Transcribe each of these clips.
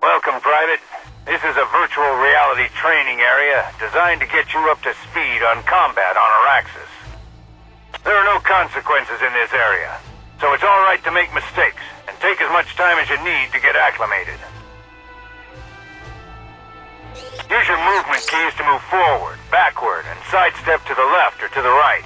Welcome, Private. This is a virtual reality training area designed to get you up to speed on combat on Auraxis. There are no consequences in this area, so it's alright to make mistakes and take as much time as you need to get acclimated. Use your movement keys to move forward, backward, and sidestep to the left or to the right.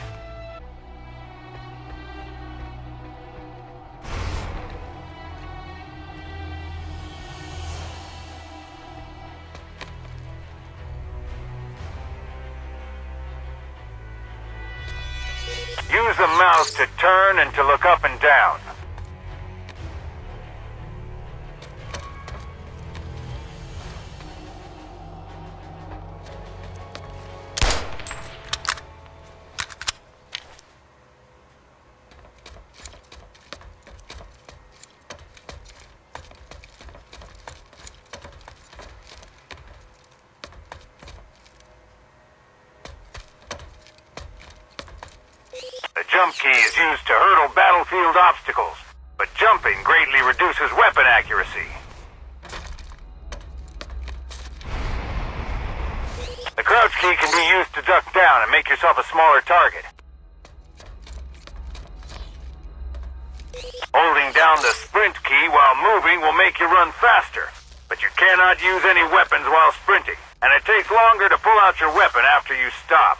Use the mouse to turn and to look up and down. The jump key is used to hurdle battlefield obstacles, but jumping greatly reduces weapon accuracy. The crouch key can be used to duck down and make yourself a smaller target. Holding down the sprint key while moving will make you run faster, but you cannot use any weapons while sprinting, and it takes longer to pull out your weapon after you stop.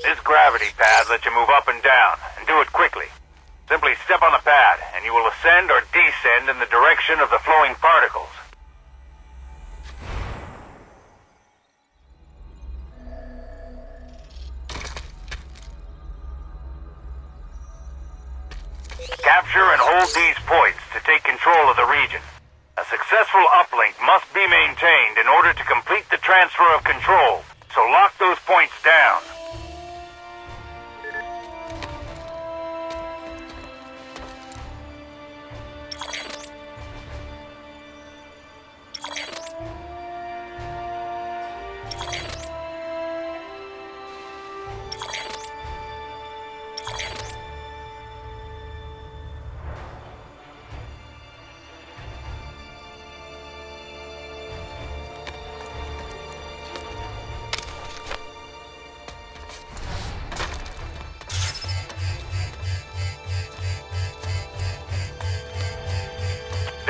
This gravity pad lets you move up and down, and do it quickly. Simply step on the pad, and you will ascend or descend in the direction of the flowing particles. Capture and hold these points to take control of the region. A successful uplink must be maintained in order to complete the transfer of control, so lock those points down.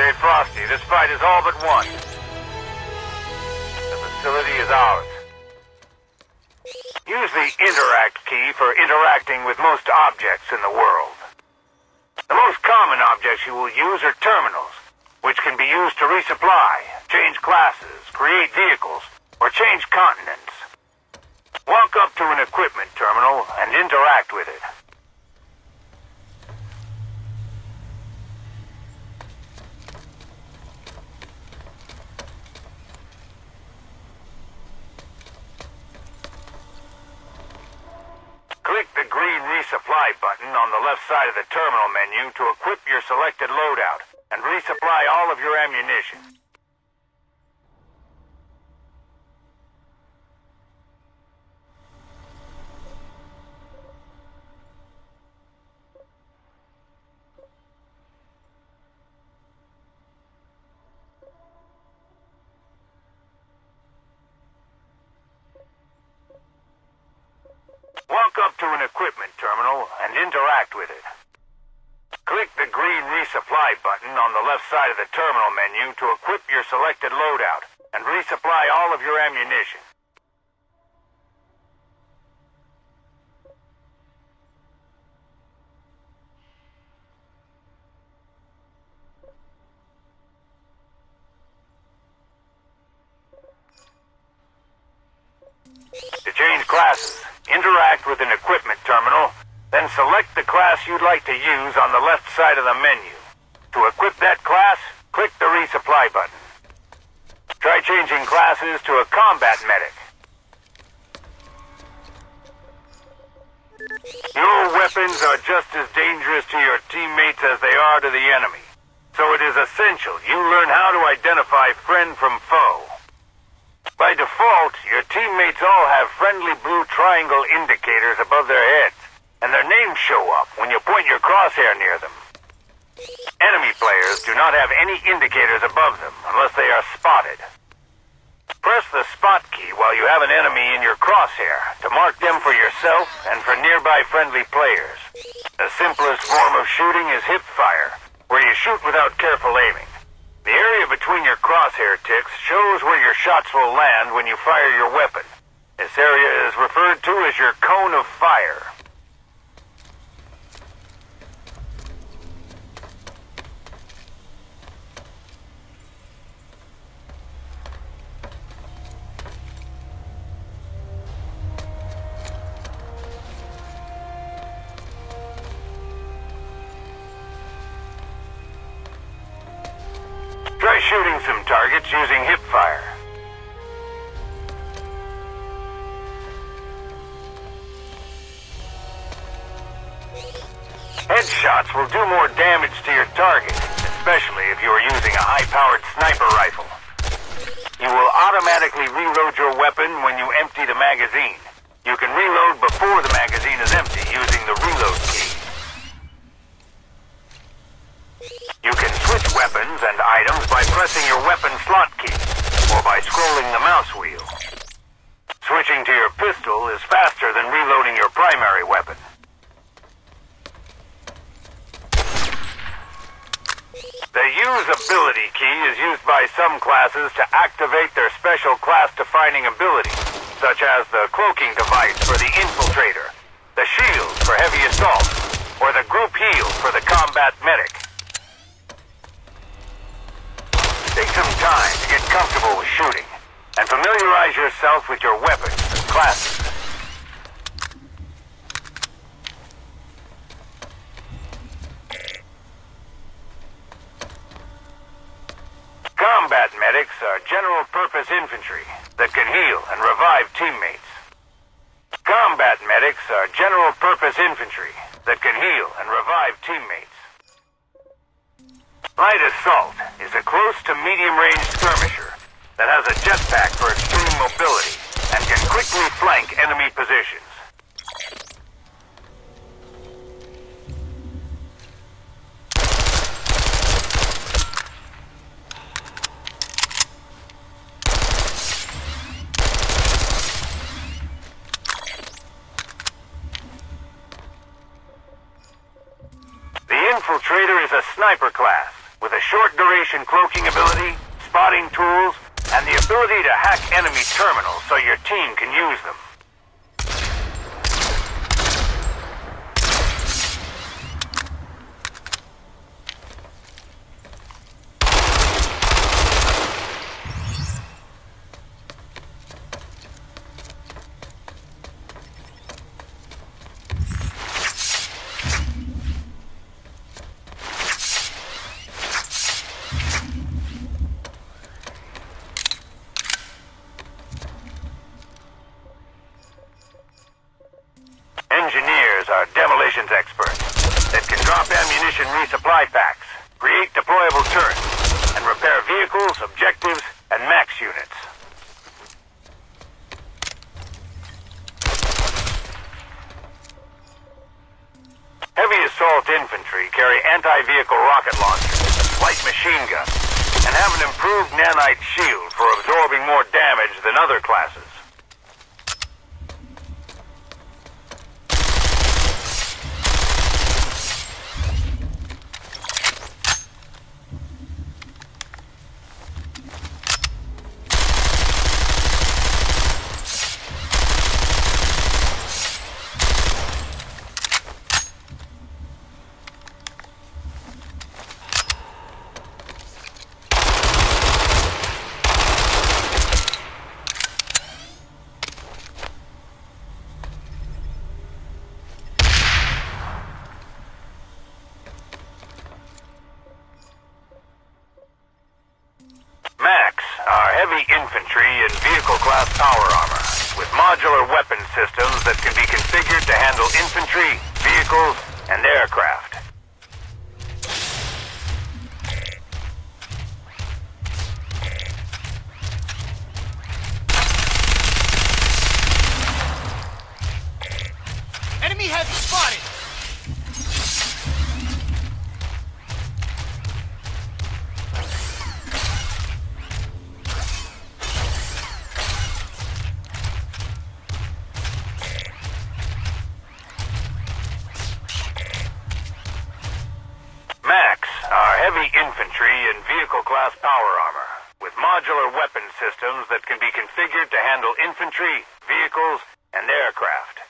Stay frosty. This fight is all but won. The facility is ours. Use the Interact key for interacting with most objects in the world. The most common objects you will use are terminals, which can be used to resupply, change classes, create vehicles, or change continents. Walk up to an equipment terminal and interact with it. Click the green resupply button on the left side of the terminal menu to equip your selected loadout and resupply all of your ammunition. Walk up to an equipment terminal and interact with it. Click the green resupply button on the left side of the terminal menu to equip your selected loadout and resupply all of your ammunition. To change classes, interact with an equipment terminal, then select the class you'd like to use on the left side of the menu. To equip that class, click the resupply button. Try changing classes to a combat medic. Your weapons are just as dangerous to your teammates as they are to the enemy, so it is essential you learn how to identify friend from foe. By default, your teammates all have friendly blue triangle indicators above their heads, and their names show up when you point your crosshair near them. Enemy players do not have any indicators above them unless they are spotted. Press the spot key while you have an enemy in your crosshair to mark them for yourself and for nearby friendly players. The simplest form of shooting is hip fire, where you shoot without careful aiming. The area between your crosshair ticks shows where your shots will land when you fire your weapon. This area is referred to as your cone of fire. Try shooting some targets using hip fire. Headshots will do more damage to your target, especially if you are using a high-powered sniper rifle. You will automatically reload your weapon when you empty the magazine. You can reload before the magazine is empty using the reload key. You can switch weapons and items by pressing your weapon slot key, or by scrolling the mouse wheel. Switching to your pistol is faster than reloading your primary weapon. The Use Ability key is used by some classes to activate their special class-defining abilities, such as the cloaking device for the Infiltrator, the shield for heavy assault, or the group heal for the combat medic. Take some time to get comfortable with shooting, and familiarize yourself with your weapons and classes. Combat medics are general-purpose infantry that can heal and revive teammates. Combat medics are general-purpose infantry that can heal and revive teammates. Light Assault is a close to medium-range skirmisher that has a jetpack for extreme mobility and can quickly flank enemy positions. The Infiltrator is a sniper class with a short-duration cloaking ability, spotting tools, and the ability to hack enemy terminals so your team can use them. Engineers are demolitions experts that can drop ammunition resupply packs, create deployable turrets, and repair vehicles, objectives, and max units. Heavy assault infantry carry anti-vehicle rocket launchers, light machine guns, and have an improved nanite shield for absorbing more damage than other classes. Max are heavy infantry and vehicle-class power armor, with modular weapon systems that can be configured to handle infantry, vehicles, and aircraft. Enemy Enemy heavy spotted! Max are heavy infantry and vehicle-class power armor, with modular weapon systems that can be configured to handle infantry, vehicles, and aircraft.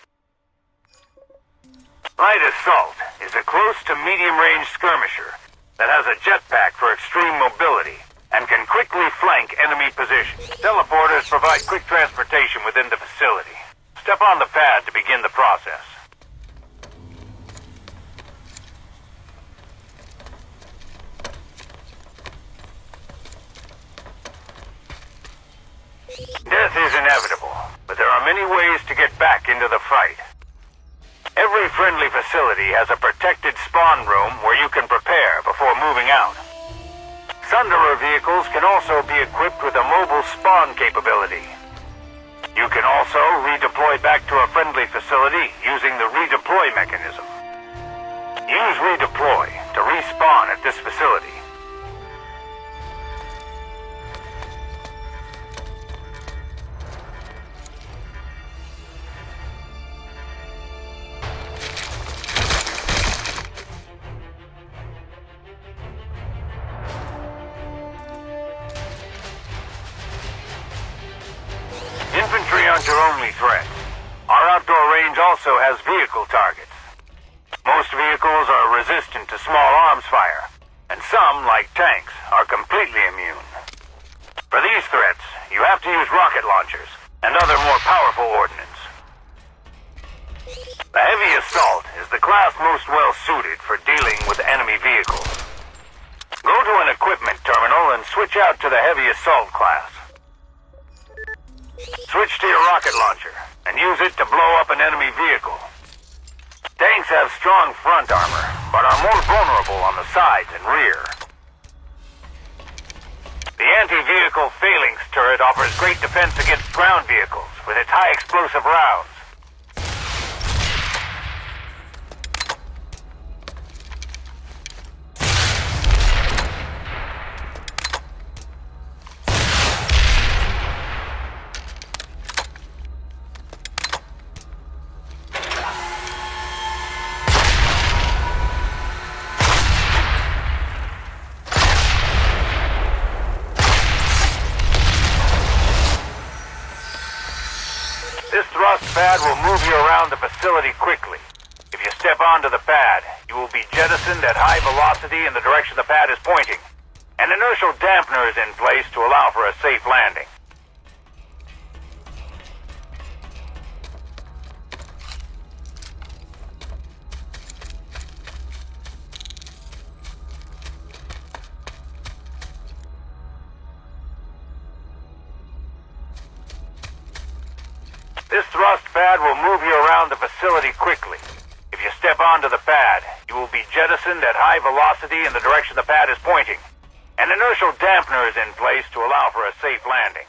Light Assault is a close to medium-range skirmisher that has a jetpack for extreme mobility and can quickly flank enemy positions. Teleporters provide quick transportation within the facility. Step on the pad to begin the process. Death is inevitable, but there are many ways to get back into the fight. Every friendly facility has a protected spawn room where you can prepare before moving out. Sunderer vehicles can also be equipped with a mobile spawn capability. You can also redeploy back to a friendly facility using the redeploy mechanism. Use redeploy to respawn at this facility. Infantry aren't your only threat. Our outdoor range also has vehicle targets. Most vehicles are resistant to small arms fire, and some, like tanks, are completely immune. For these threats, you have to use rocket launchers and other more powerful ordnance. The Heavy Assault is the class most well-suited for dealing with enemy vehicles. Go to an equipment terminal and switch out to the Heavy Assault class. Switch to your rocket launcher and use it to blow up an enemy vehicle. Tanks have strong front armor, but are more vulnerable on the sides and rear. The anti-vehicle phalanx turret offers great defense against ground vehicles with its high explosive rounds. This thrust pad will move you around the facility quickly. If you step onto the pad, you will be jettisoned at high velocity in the direction the pad is pointing. An inertial dampener is in place to allow for a safe landing. This thrust pad will move you around the facility quickly. If you step onto the pad, you will be jettisoned at high velocity in the direction the pad is pointing. An inertial dampener is in place to allow for a safe landing.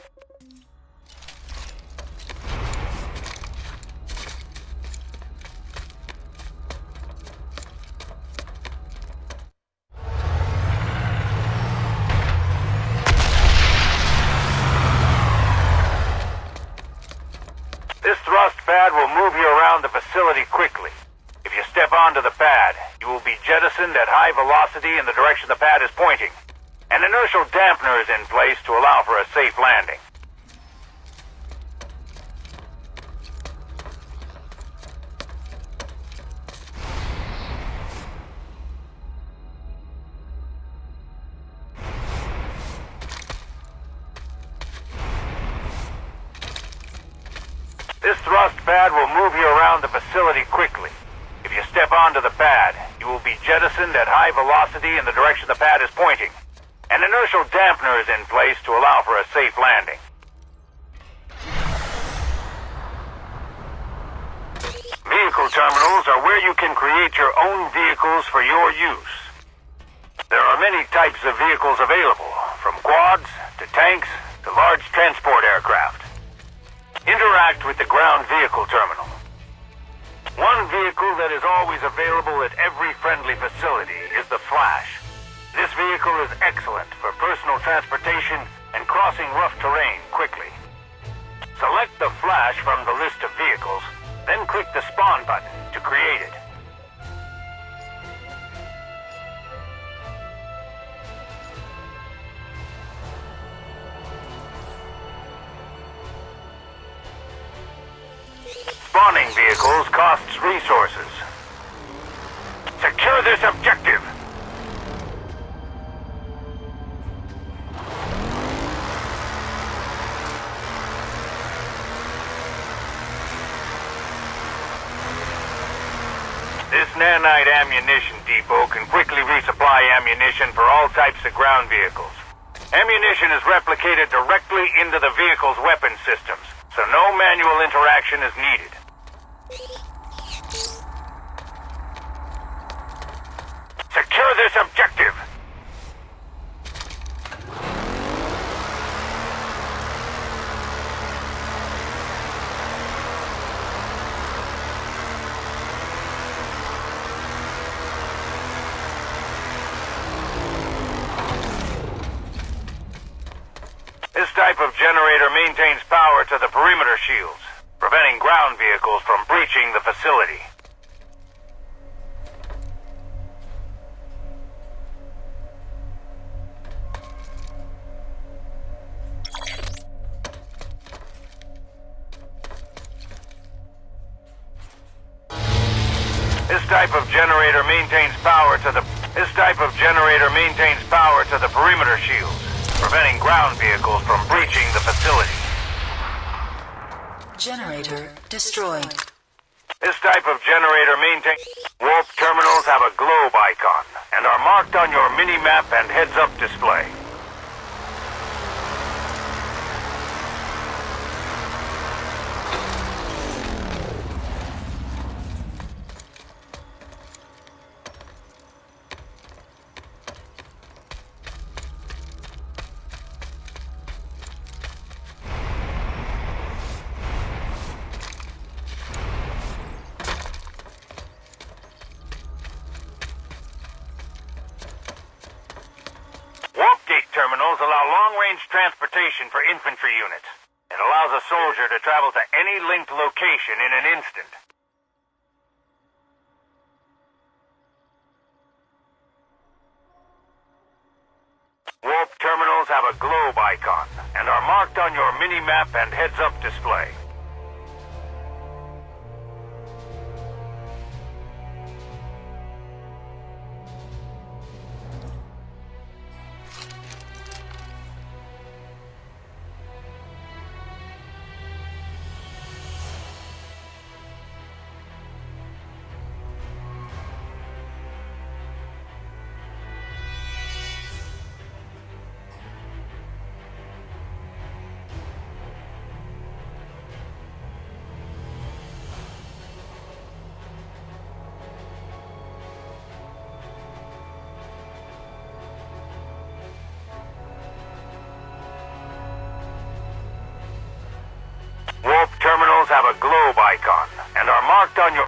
This thrust pad will move you around the facility quickly. If you step onto the pad, you will be jettisoned at high velocity in the direction the pad is pointing. An inertial dampener is in place to allow for a safe landing. This thrust pad will move you around the facility quickly. If you step onto the pad, you will be jettisoned at high velocity in the direction the pad is pointing. An inertial dampener is in place to allow for a safe landing. Vehicle terminals are where you can create your own vehicles for your use. There are many types of vehicles available, from quads to tanks to large transport aircraft. Interact with the ground vehicle terminal. One vehicle vehicle that is always available at every friendly facility is the Flash. This vehicle is excellent for personal transportation and crossing rough terrain quickly. Select the Flash from the list of vehicles, then click the spawn button to create it. Spawning vehicles costs resources. Secure this objective! This nanite ammunition depot can quickly resupply ammunition for all types of ground vehicles. Ammunition is replicated directly into the vehicle's weapon systems, so no manual interaction is needed. Secure this objective! This type of generator maintains power to the perimeter shields, preventing ground vehicles from breaching the facility. This type of generator maintains power to the perimeter shields, preventing ground vehicles from breaching the facility. Generator destroyed. This type of generator maintains... Warp terminals have a globe icon and are marked on your mini-map and heads-up display. Warp gate terminals allow long-range transportation for infantry units. It allows a soldier to travel to any linked location in an instant. Warp terminals have a globe icon and are marked on your mini-map and heads-up display. Warp terminals have a globe icon and are marked on your...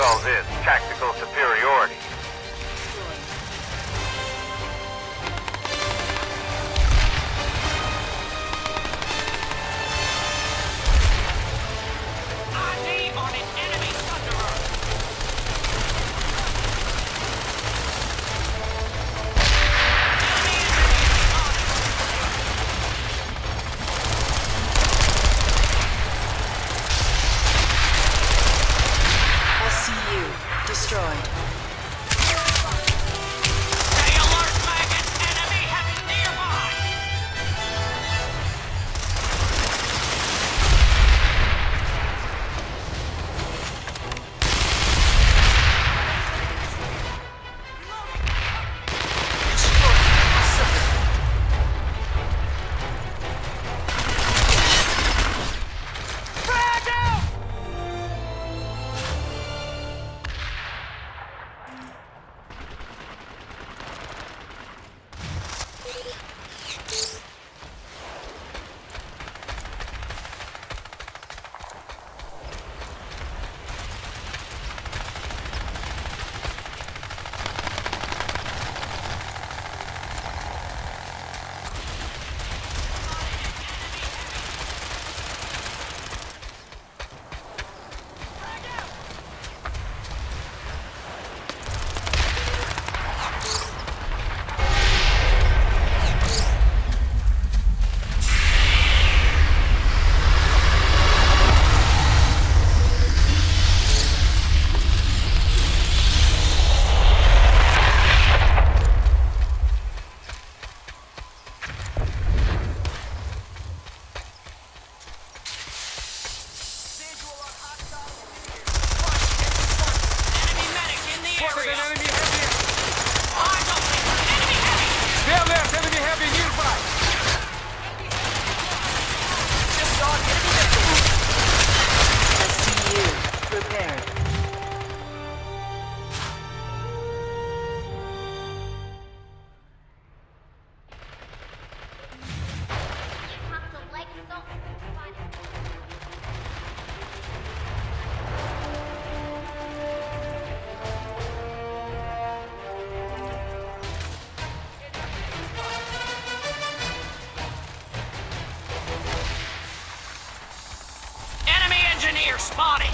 call this tactical superiority. Destroyed. Stay alert, maggots! Enemy heavy nearby! Frag out! Engineer spotted!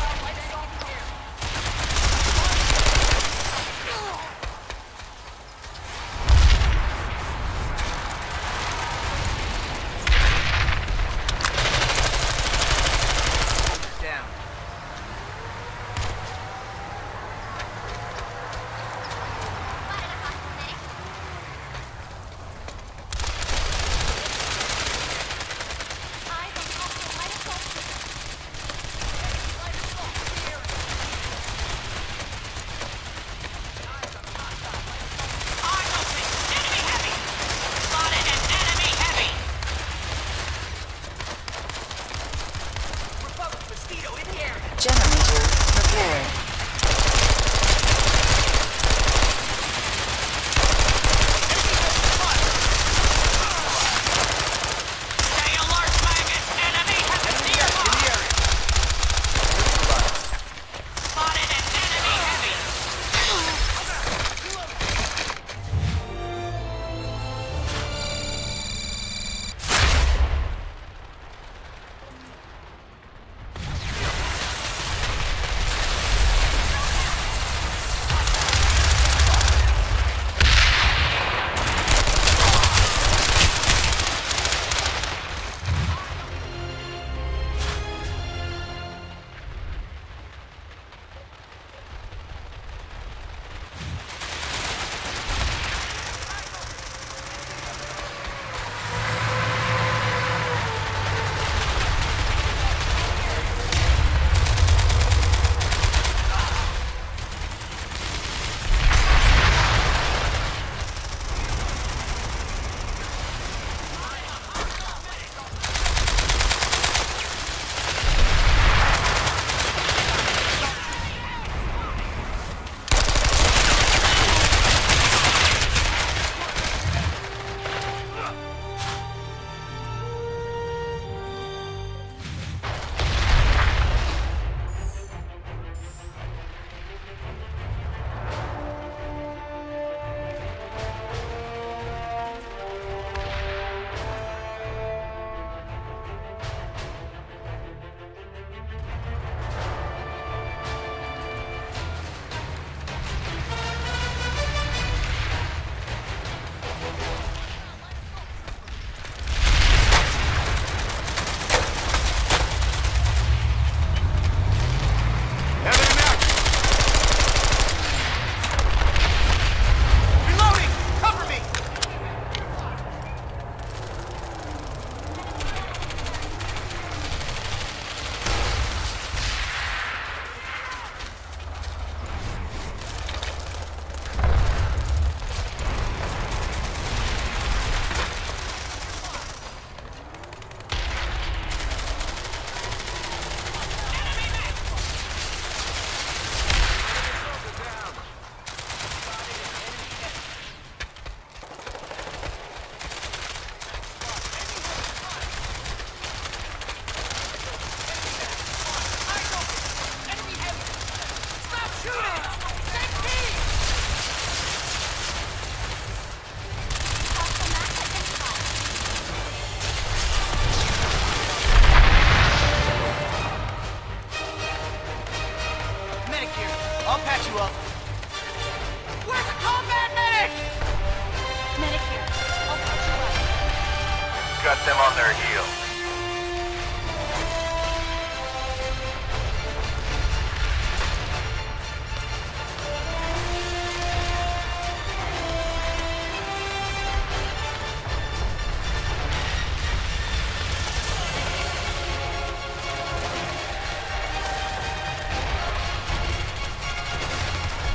got them on their heels.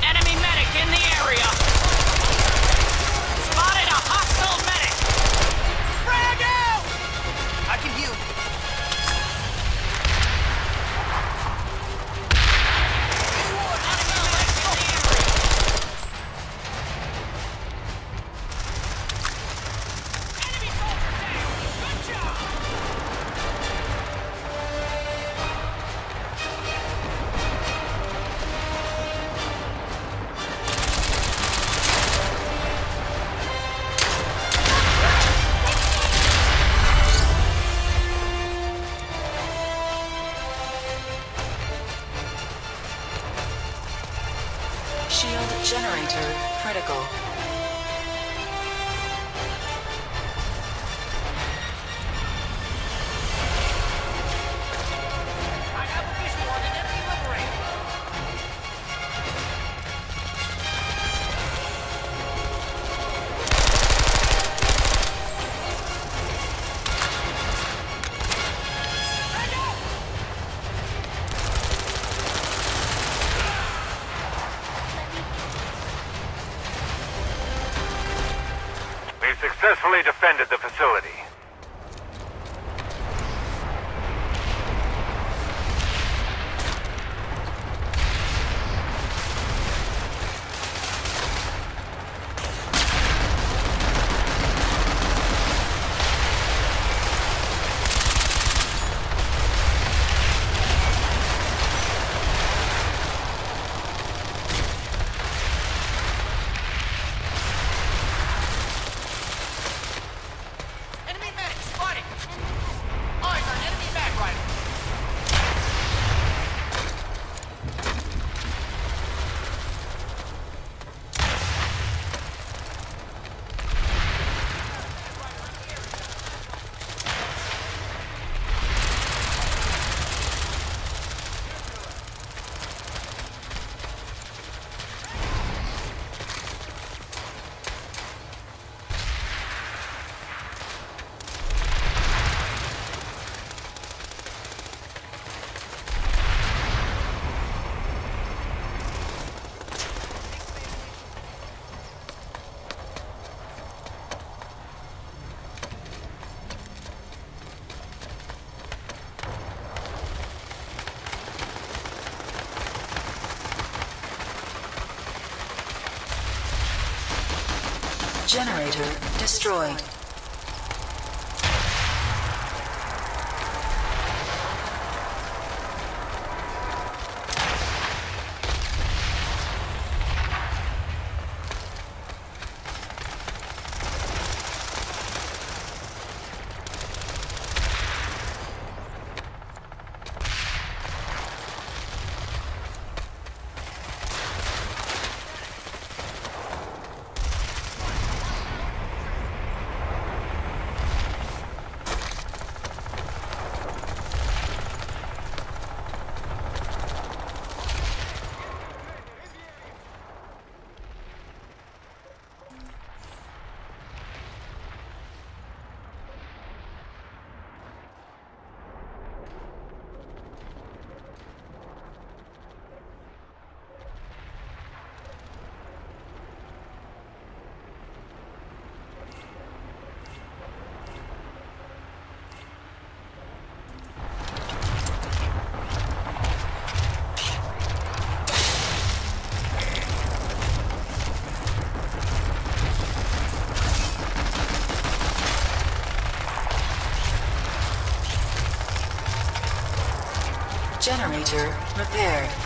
Enemy medic in the area! Spotted a hostile medic! Frag out! I can heal. Enemy medic in the area! Enemy soldier down! Good job! Shield generator critical. I have a visual on an enemy liberator! Frag out! We've successfully defended the facility. Enemy medic spotted! Eyes on enemy mag rider! Generator destroyed. Generator repaired.